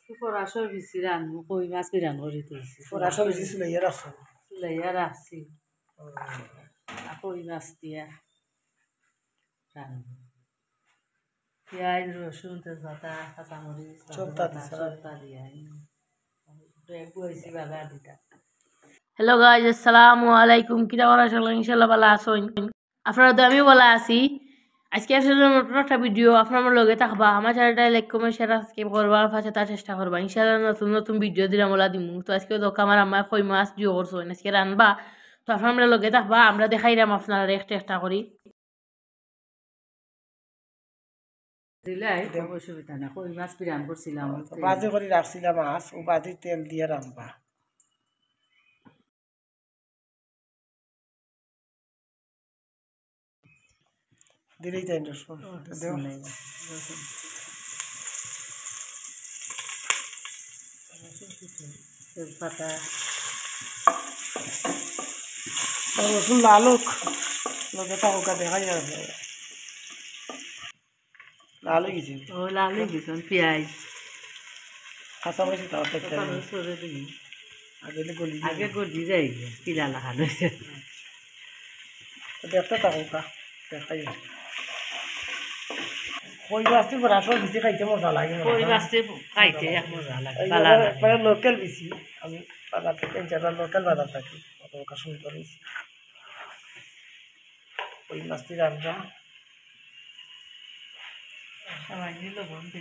পরাশর বেশি রান্না কই মাছ বিরান করে দিয়েছি পরাশর বেশি চুলাইয়া রাখছো চুলাইয়া রাখছি কই মাছ দিয়া রান্না পেঁয়াজ রসুন তেজপাতা কাঁচামরিচ সবটা দিয়া বুয়াইছি বাবা দুটা। হ্যালো গাইজ, আসসালামু আলাইকুম। কিরা করা সবাই ইনশাল্লাহ ভালো আছেন? আপনারা তো আমিও ভালো আছি। আজকে আসলে নতুন একটা ভিডিও আপনার লগে থাকবা। আমার চ্যানেলটা লাইক কমেন্ট শেয়ার সাবস্ক্রাইব করবা, পাশে তার চেষ্টা করবা। ইনশাল্লাহ নতুন নতুন ভিডিও দিলাম বলা দিমু। তো আজকে তো আমার আম্মা কই মাছ জিও করছো আজকে রানবা। তো আপনার লগে থাকবা, আমরা দেখাইলাম আপনারা একটা একটা করি দিলাই অসুবিধা না। কই মাছ বিরান করছিলাম বাজি করে রাখছিলাম মাছ ও বাজি তেল দিয়ে রান্না দিলেই তাই রসুন তেজপাতা রসুন লাল হোক লগে টাকা দেখা যাবে লাল হয়ে গেছে ও লাল হয়ে গেছে পেঁয়াজ কাঁচামরিচ তাও সরে দিই আগে গলি যাই কিলা লাগানো হয়েছে দেখতে টাকা দেখাই কই মাছটি আসল বেশি খাইতে মজা লাগে কই মাছটি খাইতে মজা লাগে লোকাল বেশি আমি বাজার থেকে যারা লোকাল বাজার থাকি অত সুন্দর বেশি কই মাছটি রান্না সবাই নিল বন্ধু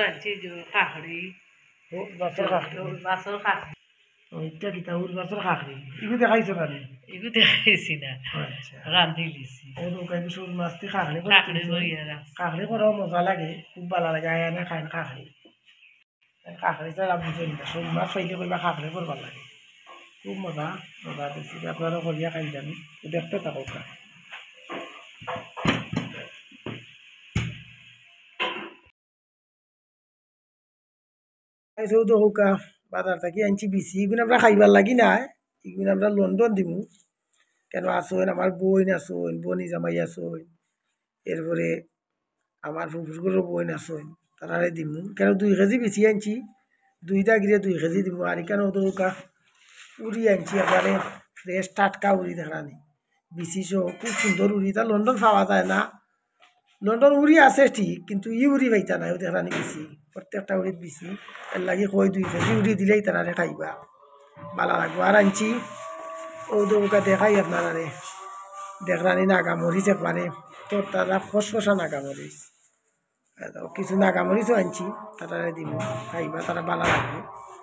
রাখছি কাকড়ি মাছের কাকড়ি ওইটা কিতা উল মাছের কাকড়ি এগুলো দেখাইছো কেন এগুলো দেখাইছি না রান্ধি লিছি উল মাছটি কাকড়ি কাকড়ি করাও মজা লাগে খুব ভালো লাগে আয়ানে খাই কাকড়ি কাকড়ি তো আমি বুঝি না শোল মাছ খাইলে কইবা কাকড়ি করবার লাগে খুব মজা মজা দিচ্ছি আপনারা করিয়া খাই যাবি দেখতে থাকো হোকা বাজার থাকি আনছি বেশি এগুলো আমরা খাইবার লাগি না এগুলো আমরা লন্ডন দিমু কেন আসইন আমার বইন আসইন বনি জামাই আসইন এরপরে আমার ফুফুরগুলোর বইন আসইন তারারে দিমু কেন 2 কেজি বেশি আনছি 2টা গিরে 2 কেজি দিমু আর কেন হোকা উড়ি আনছি এবারে ফ্রেশ টাটকা উড়ি দেখানি বেশি খুব সুন্দর উড়ি তা লন্ডন পাওয়া যায় না লন্ডন উড়ি আছে ঠিক কিন্তু ই উড়ি পাইতা না দেখানি বেশি প্রত্যেকটা উড়িত বেশি এর লাগে কই 2 কেজি উড়ি দিলেই তারা খাইবা ভালো লাগবো আর আনছি ও দৌকা দেখাই আপনারা দেখরানি নাগামরিচ একবারে তো তারা ফসফসা নাগামরিচ কিছু নাগামরিচও আনছি তারা দিব খাইবা তারা ভালো লাগবে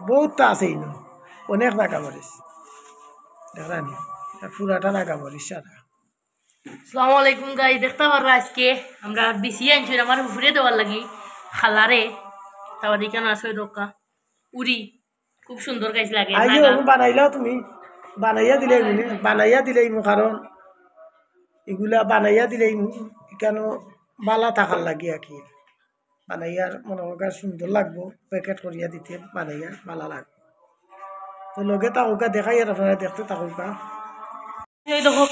বহুতটা আছে ইনো অনেক নাগামরিচ দেখরানি পুরাটা নাগামরিচ সারা। আসসালামু আলাইকুম গাই, দেখতে পারবো আজকে আমরা বেশি আনছি আমার ঘুরে দেওয়ার লাগি খালারে তারপর কেন আছে রোকা উড়ি খুব সুন্দর গাছ লাগে বানাইলাও তুমি বানাইয়া দিলেই কারণ এগুলা বানাইয়া দিলেই কেন বালা থাকার লাগে আর কি বানাইয়ার মনে হয় সুন্দর লাগবো প্যাকেট করিয়া দিতে বানাইয়া ভালো লাগবে তো লগে তাকুকা দেখাই আর আপনারা দেখতে তাকুকা এই দেখো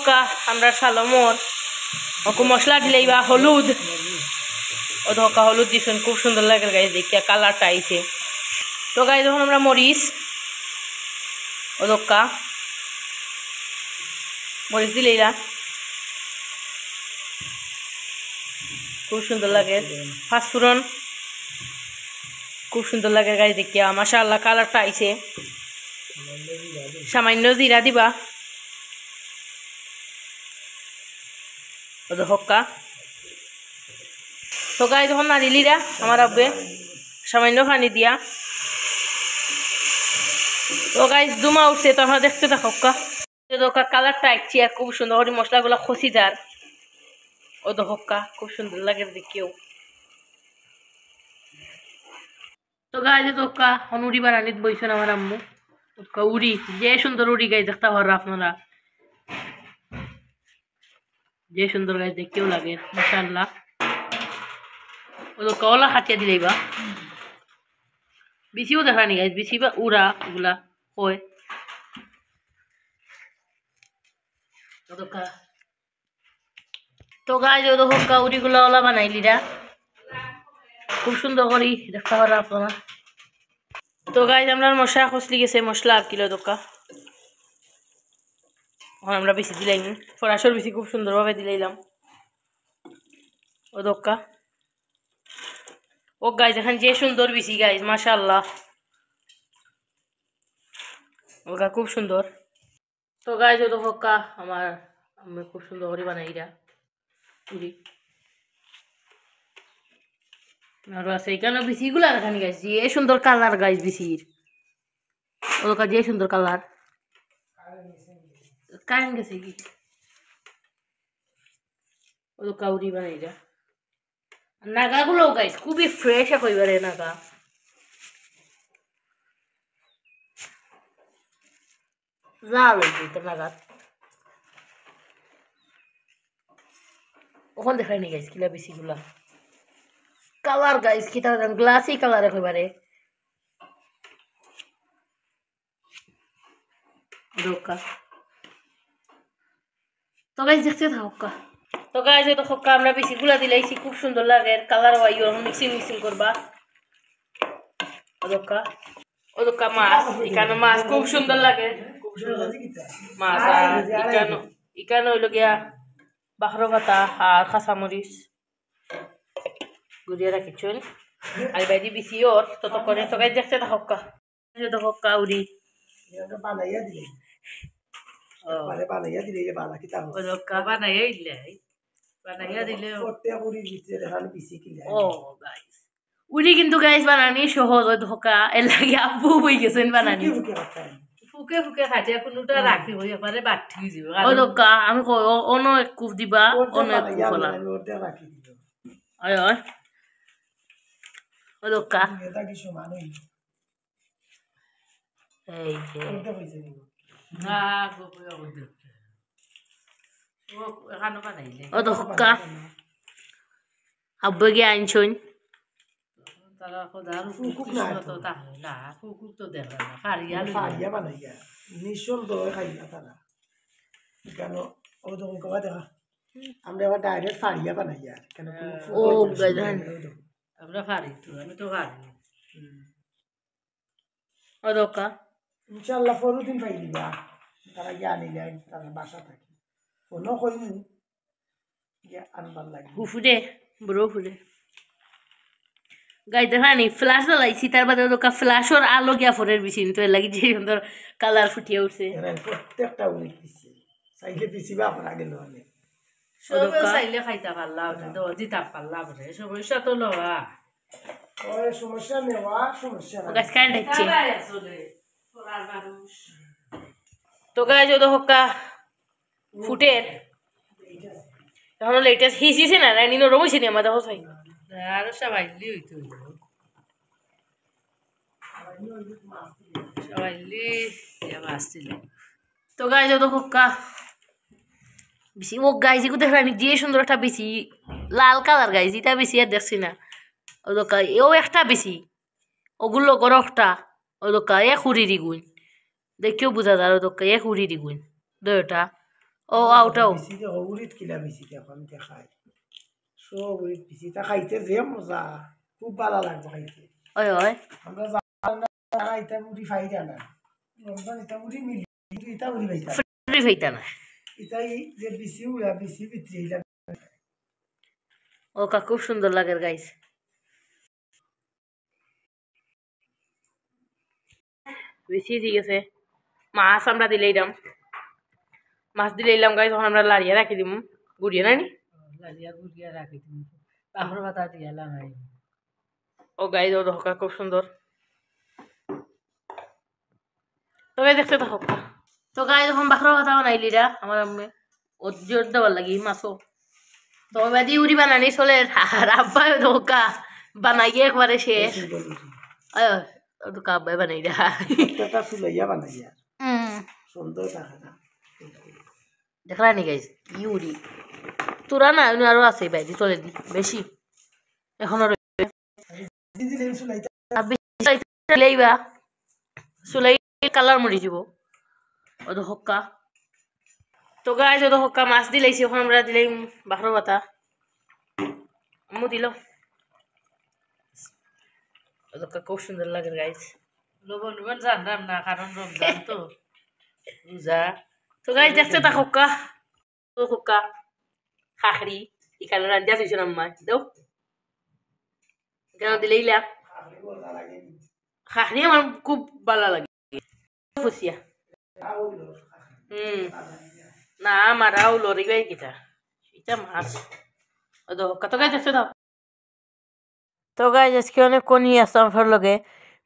আমরা সালমর ওকে মশলা দিলেই বা হলুদ ও ধোকা হলুদ দিছেন খুব সুন্দর লাগে গাছ দেখিয়া কালারটা আইছে। তো গাছ যখন আমরা মরিচ ও ধোকা মরিচ দিলেই খুব সুন্দর লাগে ফাঁসফুরন খুব সুন্দর লাগে গাছ দেখিয়া মাশাআল্লাহ কালারটা আইছে। সামান্য জিরা দিবা হক্কা তো গাই যখন না দিলিরা আমার আব্বে সামান্য পানি দিয়া তো গাই দুমা উঠছে তখন দেখতে থাকো কালারটা আইছি আর খুব সুন্দর করে মশলাগুলো খসি যার ও হক্কা খুব সুন্দর লাগে দেখেও। তো গাই যে দোকা উড়ি বানানিত বইছেন আমার আম্মু উড়ি যে সুন্দর উড়ি গাই দেখতে পারো আপনারা যে সুন্দর গাছ দেখতেও লাগে মাশাআল্লাহ। ও তো কলা খাটিয়া দিলেই বা বেশিও দেখানি গাছ বেশি বা উড়া ওগুলা হয় তো গাইজ ও দেখো কাউরিগুলো ওলা বানাইলিরা খুব সুন্দর করি দেখতে পারা আপনারা। তো গাইজ আমরা মশলা খসলি গেছে মশলা 8 কিলো দোকা আমরা বেশি দিলাম ফরাসর বেশি খুব সুন্দরভাবে দিলাইলাম ও দোকা ও গাইজ এখন যে সুন্দর বেশি গাইজ মাশাআল্লাহ ওটা খুব সুন্দর। তো গাইজ ও দেখো আমার আমি খুব সুন্দর করে বানাইরা পুরি আরো আছে এখানে বিসিগুলা দেখানি গাইজ যে সুন্দর কালার গাইজ বিসির ওটা যে সুন্দর কালার কারেন্ট গেছে কি ও কাউরি বানাইরা নাগাগুলো গাইজ খুবই ফ্রেশ একেবারে নাগা জাল হইতে নাগা ওখান দেখায়নি গাইজ কিলা বিসিগুলা কালার গাইজ কিটা গ্লাসি কালার একেবারে দোকা। তো গাইজ দেখতে থাকা তো গাইজ তো খোকা আমরা বিসিগুলা দিলাইছি খুব সুন্দর লাগে কালার ওয়াইও মিক্সিং করবা ওদকা ওদকা মাছ এখানে মাছ খুব সুন্দর লাগে খুব সুন্দর মাছ এখানে হইল গিয়া বাখরো পাতা আর কাঁচামরিচ গুড়িয়ে রাখিছুন আর বাইদি বিসি ওর তত করে তো গাইজ দেখতে থাকা দেখকা উড়ি বানাইয়া দিলে বানাইয়া দিলে বানা কিতা ওদকা বানাইয়া দিলে ও গাইস উনি কিন্তু গাইস বানানি সহজ ওই ধোকা এর লাগে আব্বু হয়ে গেছেন বানানি ফুকে ফুকে খাটে কোনোটা রাখি হয়ে পারে বাটি হয়ে যাবে ও ধোকা আমি কই অন্য এক কুপ দিবা অন্য এক কুপ বলা আয় আয় ও ধোকা এটা কি সমান হই এই যে না গোপে ওদের ও ধোকা আব্বু গিয়ে আনছুন আমরা আবার ডাইরেক্ট ফাড়িয়া বানাই কেন ও আমরা ফাড়ি তো আমি তো ফাড়ি ও ধোকা ইনশাল্লাহ ফরুদিন পাই দিবা তারা গিয়ে আনিলে তারা বাসা থাকে ফোনও করিনি আনবার লাগে ফুফুরে বড় ফুরে গাইতে হানি ফ্ল্যাশ জ্বালাইছি তার বাদে দোকা ফ্ল্যাশর আলো গিয়া ফোরের বিছিন তো লাগি যে সুন্দর কালার ফুটিয়ে উঠছে প্রত্যেকটা উনি পিছি চাইলে পিছিবা আপনার গেল অনেক সব চাইলে খাইতা পারলাম তো দিতা পারলাম রে সমস্যা তো লওয়া ওই সমস্যা নেওয়া সমস্যা না গাছ কান দিচ্ছি তো গাইজ ও দোকা ফুটের এখন লেটেস্ট হিসিছে না রানি নরম হইছে নি আমাদের হসাই আর সবাইলি হইতো সবাইলি ইয়া বাসছিল তো গাইজ ও দোকা বেশি ও গাইজ কো দেখানি যে সুন্দর একটা বেশি লাল কালার গাইজ এটা বেশি আর দেখছি না ও দোকা এও একটা বেশি ওগুলো গরকটা ও দোকা এক হুড়িরি গুণ দেখিও বুঝা যায় ও দোকা এক হুড়িরি গুণ দুইটা ও আউটাও উড়িত কিলা বেশি এখন দেখাই সব উড়িত বেশি তা খাইতে যে মজা খুব ভালো লাগবে খাইতে ওই ওই আমরা এটা মুড়ি খাই জানা রমজান এটা মুড়ি মিলি কিন্তু এটা মুড়ি খাইতা ফ্রি হইতা না এটাই যে বেশি উড়া বেশি ভিতরে এটা ও কা খুব সুন্দর লাগে গাইস বেশি ঠিক আছে মাছ আমরা দিলাম মাছ দিলাম গাইস তখন আমরা লাড়িয়া রাখি দিম গুড়িয়া নানি লাড়িয়া গুড়িয়া রাখি দিম পাপড় পাতা দিয়ালাম ও গাইস ও ধোকা খুব সুন্দর তো গাইস দেখতে থাকো তো গাইস যখন বাখরা পাতা বানাইলিরা আমার আম্মে ও জোর দেওয়ার লাগি মাছও তো বাদি উড়ি বানানি চলে আর আব্বা ধোকা বানাইয়ে একবারে শেষ তো কাব্বাই বানাই দা এটা সুলাইয়া বানাইয়া সুন্দর দেখা দেখলা নি গাইস কি উড়ি তোরা না আরো আছে বাইদি চলে দি বেশি এখন আর সুলাইবা সুলাই কালার মরি যাব ও হক্কা তো গাইজ ও তো হক্কা মাছ দিলাইছি ওখানে আমরা দিলাম বাখরো পাতা আম্মু দিল ওদেরকে খুব সুন্দর লাগে গাইজ লবণ লবণ জানলাম না কারণ রমজান তো রোজা তো গাইজ দেখতে তা হক্কা তো হক্কা খাখরি এখানে রান্না দিয়েছিল আম্মা দাও কেন দিলেই লাগ খাখরি আমার খুব ভালো লাগে ফুসিয়া না আমার রাও লরি গাই কিটা এটা মাছ ও তো কত গাই দেখছো দাও তো গাইজ আজকে অনেক কোনি আসতাম আপনার লগে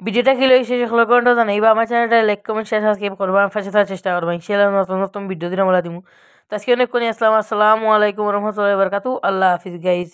ভিডিওটা কি লইছে সেগুলো কোনটা জানাইবা আমার চ্যানেলটা লাইক কমেন্ট শেয়ার সাবস্ক্রাইব করবা আমার পাশে থাকার চেষ্টা করবা ইনশাআল্লাহ নতুন নতুন ভিডিও দিন আমরা দিমু তো আজকে অনেক কোনি আসসালামু আলাইকুম ওয়া রাহমাতুল্লাহি ওয়া বারাকাতুহু আল্লাহ হাফিজ গাইজ